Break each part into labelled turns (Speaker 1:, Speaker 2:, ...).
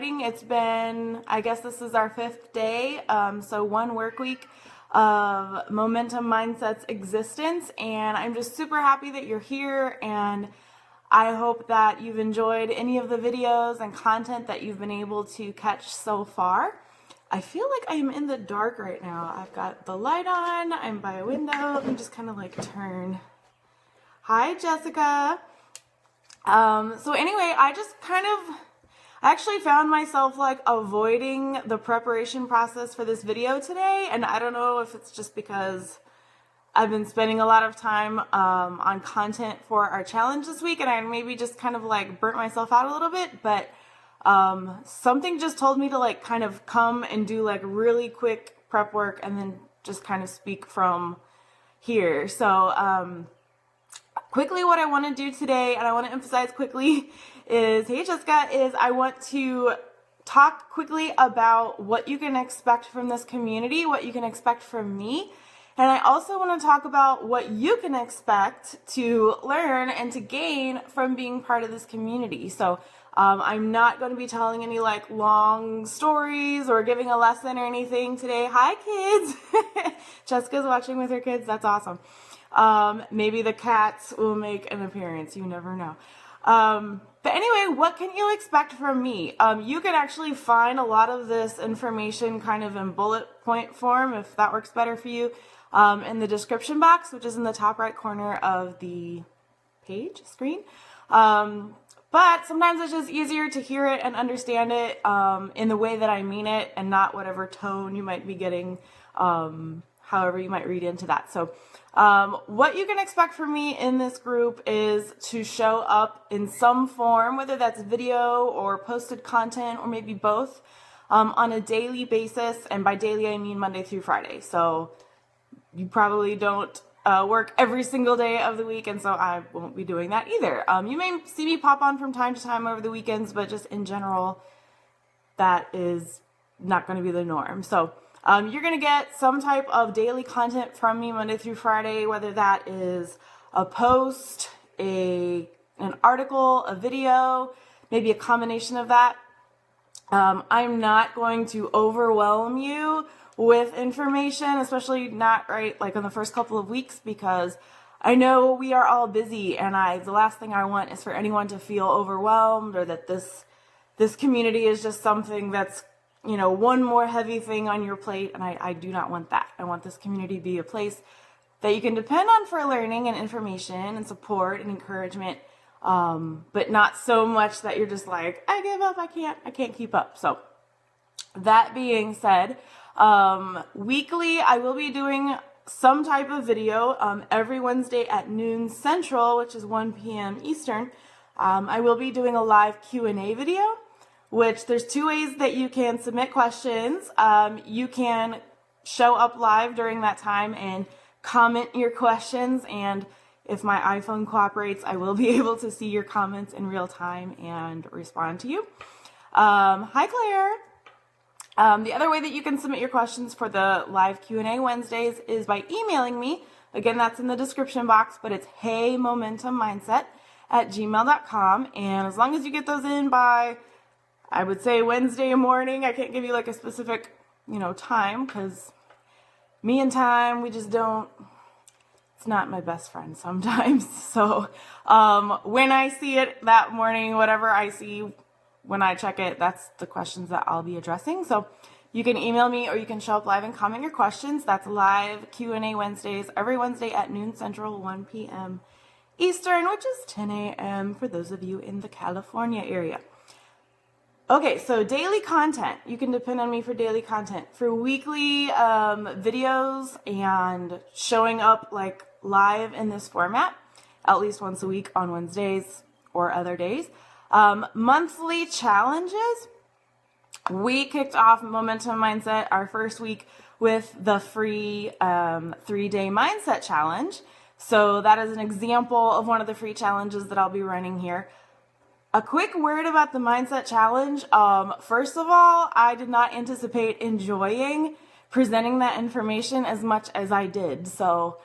Speaker 1: It's been, I guess this is our 5th day, so 1 work week of Momentum Mindset's existence, and I'm just super happy that you're here, and I hope that you've enjoyed any of the videos and content that you've been able to catch so far. I feel like I'm in the dark right now. I've got the light on, I'm by a window. Let me just kind of like turn. Hi, Jessica. So anyway, I actually found myself like avoiding the preparation process for this video today, and I don't know if it's just because I've been spending a lot of time on content for our challenge this week, and I maybe just kind of like burnt myself out a little bit, but something just told me to like kind of come and do like really quick prep work and then just kind of speak from here. So quickly, what I want to do today, and I want to emphasize quickly, is, hey Jessica, is I want to talk quickly about what you can expect from this community, what you can expect from me, and I also want to talk about what you can expect to learn and to gain from being part of this community. So I'm not going to be telling any like long stories or giving a lesson or anything today. Hi kids! Jessica's watching with her kids. That's awesome. Maybe the cats will make an appearance. You never know. But anyway, what can you expect from me? You can actually find a lot of this information kind of in bullet point form, if that works better for you, in the description box, which is in the top right corner of the screen. But sometimes it's just easier to hear it and understand it in the way that I mean it and not whatever tone you might be getting, however you might read into that. So what you can expect from me in this group is to show up in some form, whether that's video or posted content or maybe both, on a daily basis. And by daily, I mean Monday through Friday. So you probably don't work every single day of the week, and so I won't be doing that either. You may see me pop on from time to time over the weekends, but just in general, that is not going to be the norm. So you're going to get some type of daily content from me Monday through Friday, whether that is a post, an article, a video, maybe a combination of that. I'm not going to overwhelm you with information, especially not right like in the first couple of weeks, because I know we are all busy, and the last thing I want is for anyone to feel overwhelmed or that this community is just something that's, you know, one more heavy thing on your plate, and I do not want that. I want this community to be a place that you can depend on for learning and information and support and encouragement, but not so much that you're just like, I give up, I can't keep up. So that being said, weekly I will be doing some type of video every Wednesday at noon Central, which is 1 p.m. Eastern. I will be doing a live Q&A video, which there's 2 ways that you can submit questions. You can show up live during that time and comment your questions, and if my iPhone cooperates, I will be able to see your comments in real time and respond to you. Hi, Claire. The other way that you can submit your questions for the live Q&A Wednesdays is by emailing me. Again, that's in the description box, but it's heymomentummindset@gmail.com, and as long as you get those in by, I would say, Wednesday morning. I can't give you like a specific, time, because me and time, we just don't, it's not my best friend sometimes. So when I see it that morning, whatever I see when I check it, that's the questions that I'll be addressing. So you can email me or you can show up live and comment your questions. That's live Q&A Wednesdays, every Wednesday at noon Central, 1 p.m. Eastern, which is 10 a.m. for those of you in the California area. Okay, so daily content. You can depend on me for daily content. For weekly videos and showing up like live in this format, at least once a week on Wednesdays or other days. Monthly challenges. We kicked off Momentum Mindset our first week with the free 3-day mindset challenge. So that is an example of one of the free challenges that I'll be running here. A quick word about the mindset challenge. First of all, I did not anticipate enjoying presenting that information as much as I did. So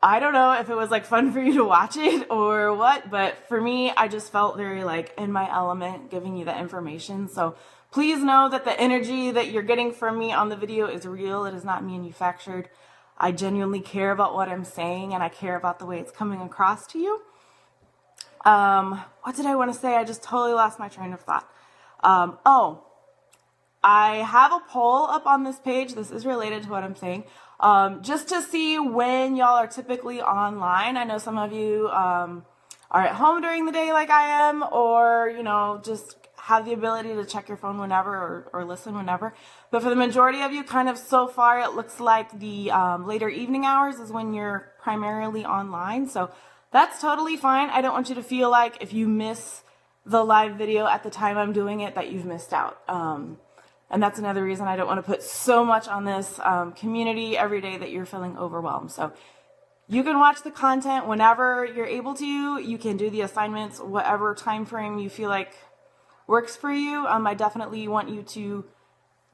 Speaker 1: I don't know if it was like fun for you to watch it or what, but for me, I just felt very like in my element giving you the information. So please know that the energy that you're getting from me on the video is real. It is not manufactured. I genuinely care about what I'm saying, and I care about the way it's coming across to you. What did I want to say? I just totally lost my train of thought. Oh, I have a poll up on this page. This is related to what I'm saying. Just to see when y'all are typically online. I know some of you are at home during the day like I am, or, you know, just have the ability to check your phone whenever or listen whenever. But for the majority of you, kind of so far, it looks like the later evening hours is when you're primarily online. So that's totally fine. I don't want you to feel like if you miss the live video at the time I'm doing it that you've missed out. And that's another reason I don't want to put so much on this community every day that you're feeling overwhelmed. So you can watch the content whenever you're able to. You can do the assignments, whatever time frame you feel like works for you. I definitely want you to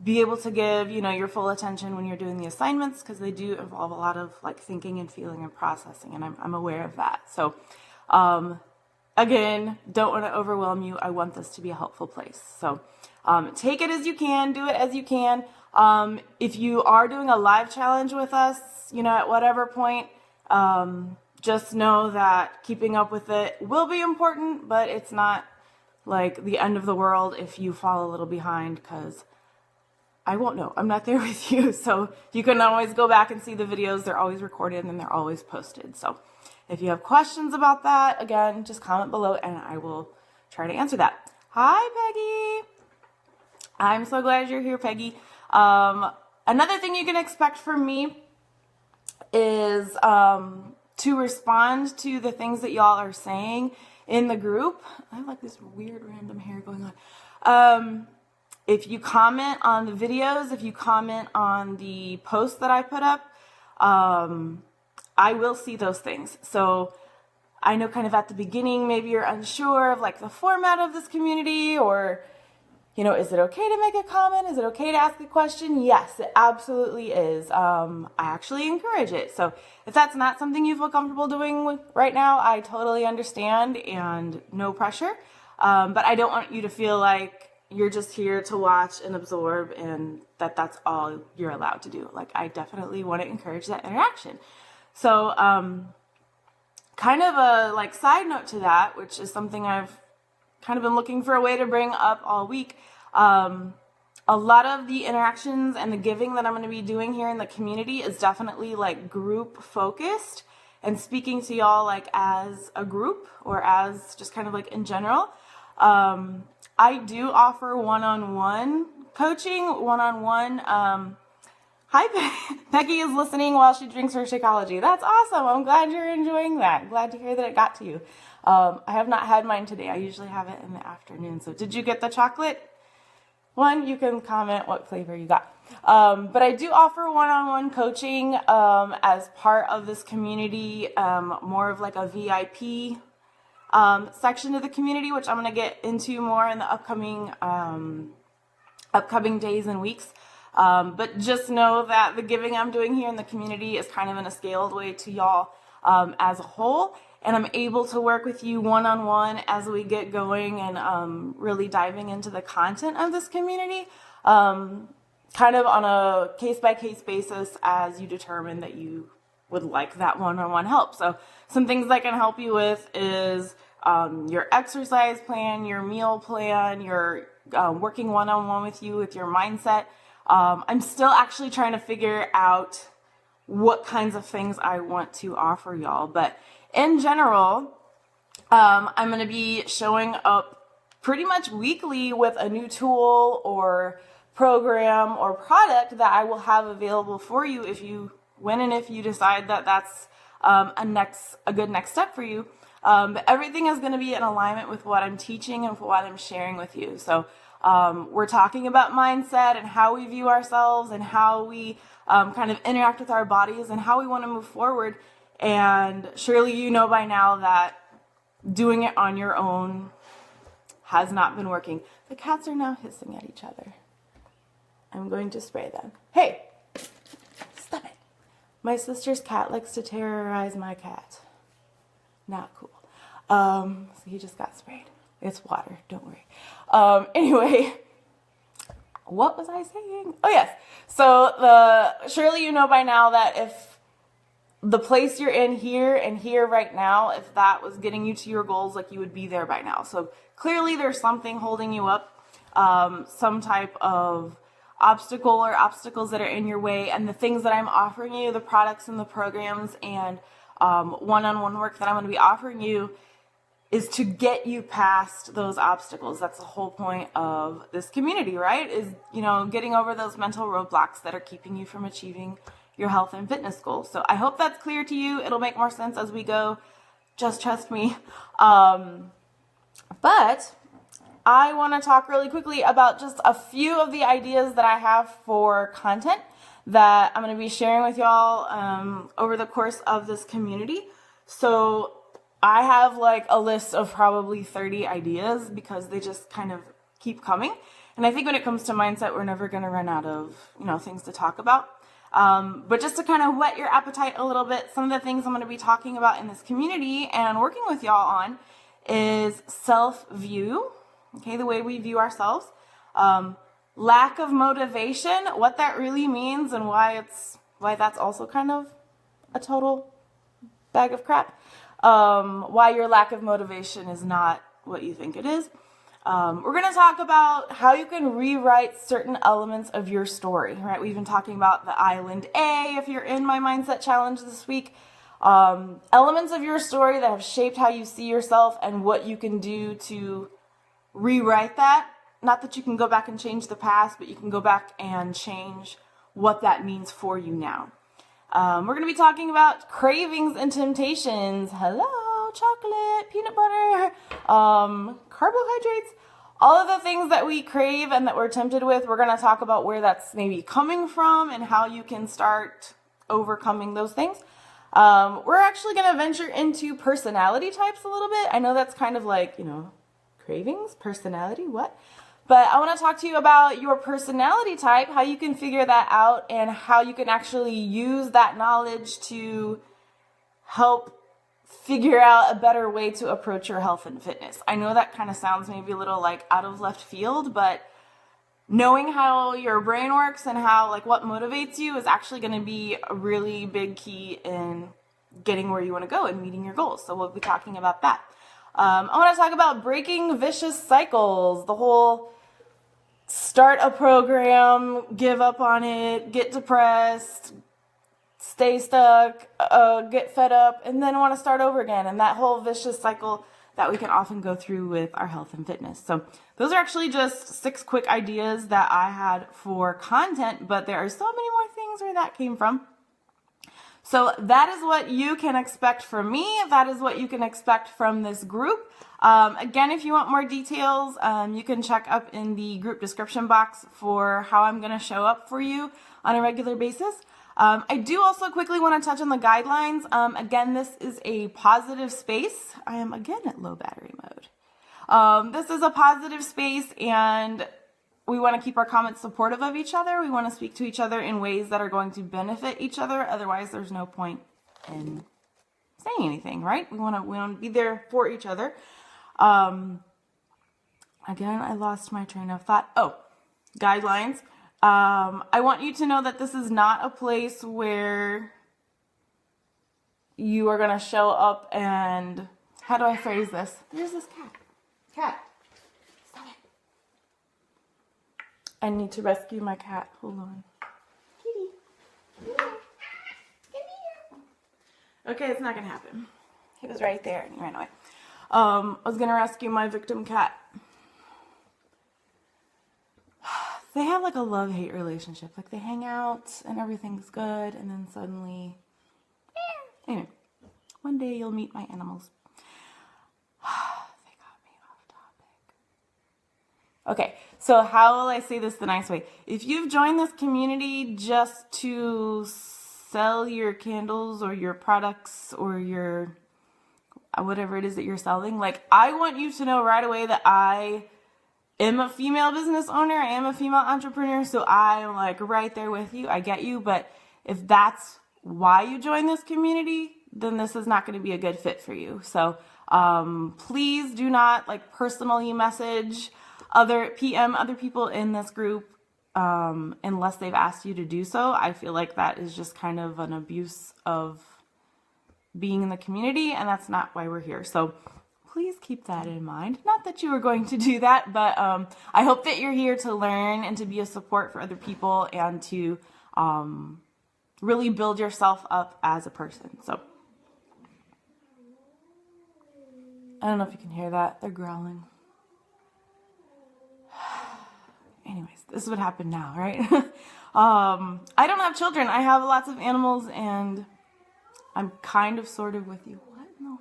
Speaker 1: be able to give, you know, your full attention when you're doing the assignments, because they do involve a lot of like thinking and feeling and processing, and I'm aware of that. So again, don't want to overwhelm you. I want this to be a helpful place. So take it as you can, do it as you can. If you are doing a live challenge with us, you know, at whatever point, just know that keeping up with it will be important, but it's not like the end of the world if you fall a little behind, because I won't know. I'm not there with you. So you can always go back and see the videos. They're always recorded and they're always posted. So if you have questions about that, again, just comment below and I will try to answer that. Hi, Peggy. I'm so glad you're here, Peggy. Another thing you can expect from me is to respond to the things that y'all are saying in the group. I have like this weird random hair going on. If you comment on the videos, if you comment on the posts that I put up, I will see those things. So I know kind of at the beginning, maybe you're unsure of like the format of this community, or, you know, is it okay to make a comment? Is it okay to ask a question? Yes, it absolutely is. I actually encourage it. So if that's not something you feel comfortable doing right now, I totally understand, and no pressure. But I don't want you to feel like you're just here to watch and absorb and that's all you're allowed to do. Like, I definitely want to encourage that interaction. So kind of a like side note to that, which is something I've kind of been looking for a way to bring up all week. A lot of the interactions and the giving that I'm going to be doing here in the community is definitely like group focused and speaking to y'all like as a group or as just kind of like in general. I do offer one-on-one coaching, one-on-one. Hi, Peggy is listening while she drinks her Shakeology. That's awesome. I'm glad you're enjoying that. Glad to hear that it got to you. I have not had mine today. I usually have it in the afternoon. So did you get the chocolate one? You can comment what flavor you got. But I do offer one-on-one coaching as part of this community, more of like a VIP section of the community, which I'm going to get into more in the upcoming days and weeks. But just know that the giving I'm doing here in the community is kind of in a scaled way to y'all as a whole. And I'm able to work with you one-on-one as we get going and really diving into the content of this community, kind of on a case-by-case basis as you determine that you would like that one-on-one help. So some things I can help you with is your exercise plan, your meal plan, your working one-on-one with you with your mindset. I'm still actually trying to figure out what kinds of things I want to offer y'all. But in general, I'm going to be showing up pretty much weekly with a new tool or program or product that I will have available for you if you decide that that's a good next step for you. But everything is going to be in alignment with what I'm teaching and what I'm sharing with you. So we're talking about mindset and how we view ourselves and how we kind of interact with our bodies and how we want to move forward. And surely you know by now that doing it on your own has not been working. The cats are now hissing at each other. I'm going to spray them. Hey, stop it. My sister's cat likes to terrorize my cat. Not cool. So he just got sprayed. It's water, don't worry. Anyway, what was I saying? Oh yes. So surely you know by now that if the place you're in here and here right now, if that was getting you to your goals, like you would be there by now. So clearly there's something holding you up, some type of obstacle or obstacles that are in your way, and the things that I'm offering you, the products and the programs and one-on-one work that I'm going to be offering you is to get you past those obstacles. That's the whole point of this community, right? Is, getting over those mental roadblocks that are keeping you from achieving your health and fitness goals. So I hope that's clear to you. It'll make more sense as we go. Just trust me. But I want to talk really quickly about just a few of the ideas that I have for content that I'm going to be sharing with y'all over the course of this community. So I have like a list of probably 30 ideas because they just kind of keep coming. And I think when it comes to mindset, we're never going to run out of, things to talk about. But just to kind of whet your appetite a little bit, some of the things I'm going to be talking about in this community and working with y'all on is self-view. Okay, the way we view ourselves, lack of motivation, what that really means, and why that's also kind of a total bag of crap. Why your lack of motivation is not what you think it is. We're going to talk about how you can rewrite certain elements of your story, right? We've been talking about the Island A, if you're in my mindset challenge this week. Elements of your story that have shaped how you see yourself and what you can do to rewrite that. Not that you can go back and change the past, but you can go back and change what that means for you now. We're going to be talking about cravings and temptations. Hello, chocolate, peanut butter, carbohydrates, all of the things that we crave and that we're tempted with. We're going to talk about where that's maybe coming from and how you can start overcoming those things. We're actually going to venture into personality types a little bit. I know that's kind of like, cravings, personality, what? But I want to talk to you about your personality type, how you can figure that out, and how you can actually use that knowledge to help figure out a better way to approach your health and fitness. I know that kind of sounds maybe a little like out of left field, but knowing how your brain works and how what motivates you is actually going to be a really big key in getting where you want to go and meeting your goals. So we'll be talking about that. I want to talk about breaking vicious cycles, the whole start a program, give up on it, get depressed, stay stuck, get fed up, and then want to start over again. And that whole vicious cycle that we can often go through with our health and fitness. So those are actually just 6 quick ideas that I had for content, but there are so many more things where that came from. So that is what you can expect from me. That is what you can expect from this group. Again, if you want more details, you can check up in the group description box for how I'm going to show up for you on a regular basis. I do also quickly want to touch on the guidelines. Again, this is a positive space. I am again at low battery mode. This is a positive space, and we want to keep our comments supportive of each other. We want to speak to each other in ways that are going to benefit each other. Otherwise, there's no point in saying anything, right? We want to be there for each other. Again, I lost my train of thought. Oh, guidelines. I want you to know that this is not a place where you are going to show up and, how do I phrase this? There's this cat. Cat. Stop it. I need to rescue my cat. Hold on. Kitty. Come here. Okay, it's not going to happen. He was right there and he ran away. I was going to rescue my victim cat. They have a love-hate relationship. They hang out and everything's good, and then suddenly, anyway, one day you'll meet my animals. They got me off topic. Okay, so how will I say this the nice way? If you've joined this community just to sell your candles or your products or your whatever it is that you're selling, I want you to know right away that I am a female business owner. I am a female entrepreneur, so I'm right there with you. I get you, but if that's why you join this community, then this is not going to be a good fit for you. So please do not personally message PM other people in this group unless they've asked you to do so. I feel like that is just kind of an abuse of being in the community, and that's not why we're here. So please keep that in mind. Not that you were going to do that, but I hope that you're here to learn and to be a support for other people and to really build yourself up as a person. So I don't know if you can hear that. They're growling. Anyways, this would happen now, right? I don't have children. I have lots of animals, and I'm kind of sort of with you. What in the world?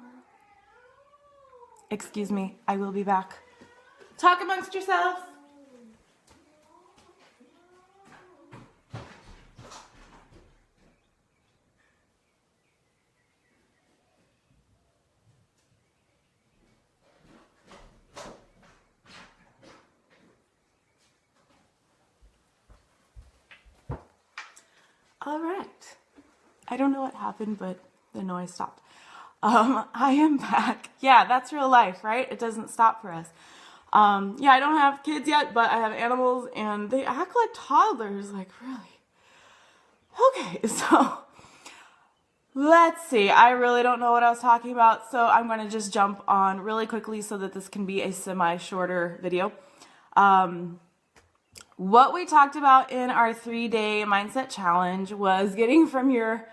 Speaker 1: Excuse me. I will be back. Talk amongst yourselves. All right. I don't know what happened, but the noise stopped. I am back. Yeah, that's real life, right? It doesn't stop for us. Yeah, I don't have kids yet, but I have animals, and they act like toddlers, really. Okay, so let's see. I really don't know what I was talking about, so I'm going to just jump on really quickly so that this can be a semi-shorter video. What we talked about in our 3-day mindset challenge was getting from your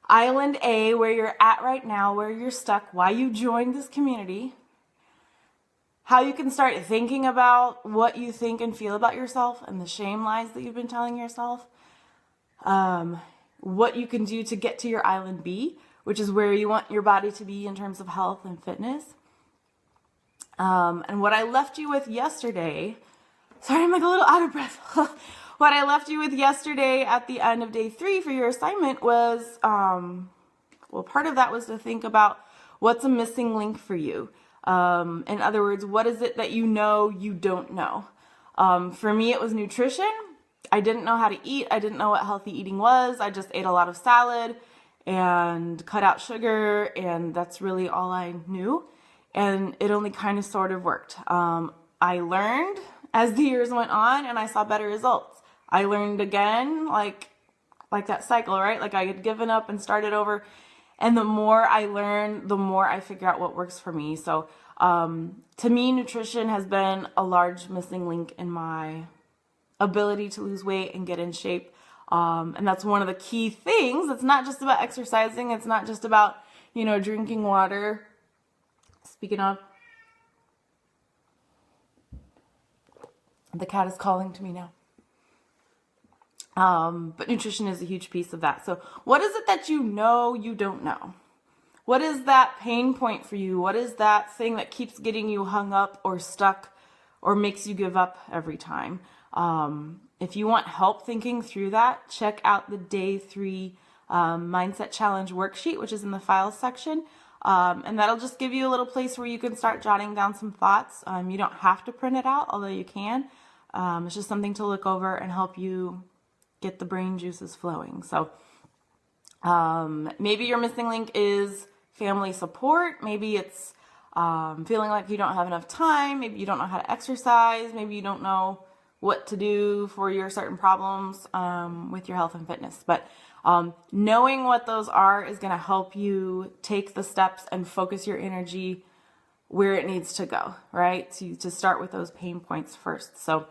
Speaker 1: island A, where you're at right now, where you're stuck, why you joined this community, how you can start thinking about what you think and feel about yourself and the shame lies that you've been telling yourself, what you can do to get to your island B, which is where you want your body to be in terms of health and fitness. And what I left you with yesterday, sorry, I'm a little out of breath. What I left you with yesterday at the end of day 3 for your assignment was, part of that was to think about what's a missing link for you. In other words, what is it that you know you don't know? For me, it was nutrition. I didn't know how to eat. I didn't know what healthy eating was. I just ate a lot of salad and cut out sugar, and that's really all I knew. And it only kind of sort of worked. I learned as the years went on, and I saw better results. I learned again, like that cycle, right? I had given up and started over. And the more I learn, the more I figure out what works for me. So to me, nutrition has been a large missing link in my ability to lose weight and get in shape. And that's one of the key things. It's not just about exercising. It's not just about, drinking water. Speaking of, the cat is calling to me now. But nutrition is a huge piece of that. So what is it that you know you don't know? What is that pain point for you? What is that thing that keeps getting you hung up or stuck or makes you give up every time? If you want help thinking through that, check out the day 3 mindset challenge worksheet, which is in the files section. And that'll just give you a little place where you can start jotting down some thoughts. You don't have to print it out, although you can. It's just something to look over and help you get the brain juices flowing. So maybe your missing link is family support. Maybe it's feeling like you don't have enough time. Maybe you don't know how to exercise. Maybe you don't know what to do for your certain problems with your health and fitness. But knowing what those are is going to help you take the steps and focus your energy where it needs to go, right? To start with those pain points first. So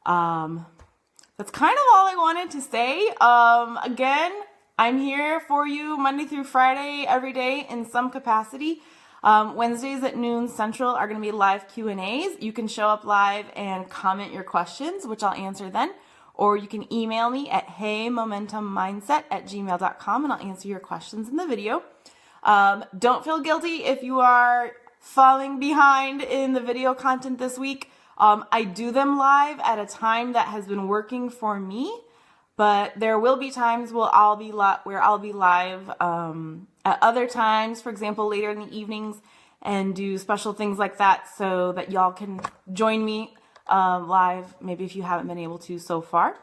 Speaker 1: that's kind of all I wanted to say. Again, I'm here for you Monday through Friday, every day in some capacity. Wednesdays at noon Central are going to be live Q&As. You can show up live and comment your questions, which I'll answer then. Or you can email me at heymomentummindset@gmail.com and I'll answer your questions in the video. Don't feel guilty if you are falling behind in the video content this week. I do them live at a time that has been working for me, but there will be times where I'll be live at other times, for example, later in the evenings, and do special things like that so that y'all can join me live, maybe if you haven't been able to so far.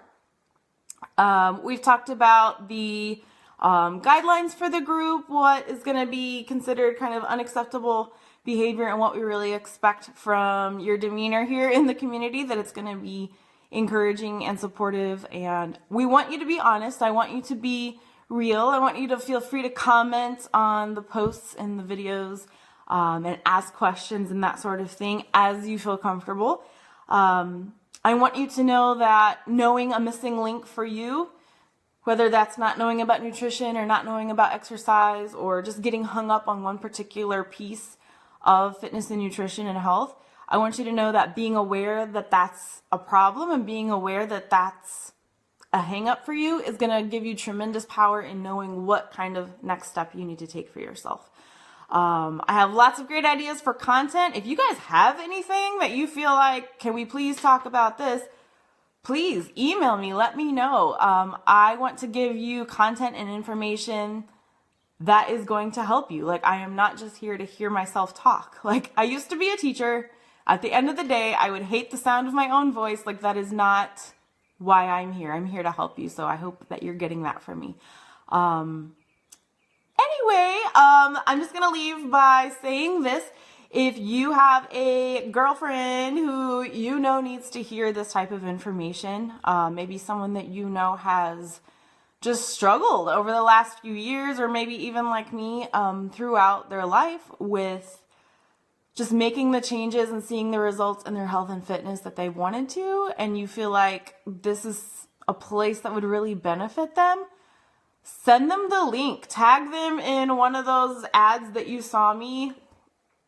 Speaker 1: We've talked about the guidelines for the group, what is going to be considered kind of unacceptable behavior, and what we really expect from your demeanor here in the community, that it's going to be encouraging and supportive. And we want you to be honest. I want you to be real. I want you to feel free to comment on the posts and the videos, and ask questions and that sort of thing as you feel comfortable. I want you to know that knowing a missing link for you, whether that's not knowing about nutrition or not knowing about exercise or just getting hung up on one particular piece of fitness and nutrition and health, I want you to know that being aware that that's a problem and being aware that that's a hang up for you is going to give you tremendous power in knowing what kind of next step you need to take for yourself. I have lots of great ideas for content. If you guys have anything that you feel like, can we please talk about this? Please email me, let me know. I want to give you content and information that is going to help you. Like, I am not just here to hear myself talk. Like, I used to be a teacher. At the end of the day, I would hate the sound of my own voice. Like, that is not why I'm here. I'm here to help you. So I hope that you're getting that from me. Anyway, I'm just going to leave by saying this. If you have a girlfriend who you know needs to hear this type of information, maybe someone that you know has just struggled over the last few years, or maybe even like me, throughout their life with just making the changes and seeing the results in their health and fitness that they wanted to, and you feel like this is a place that would really benefit them, send them the link. Tag them in one of those ads that you saw me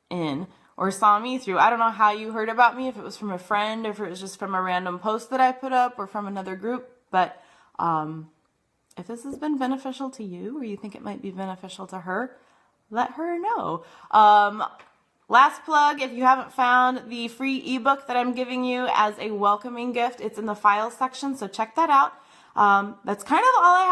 Speaker 1: in or saw me through. I don't know how you heard about me, if it was from a friend, or if it was just from a random post that I put up, or from another group. But if this has been beneficial to you, or you think it might be beneficial to her, let her know. Last plug, if you haven't found the free ebook that I'm giving you as a welcoming gift, it's in the files section, so check that out. That's kind of all I have.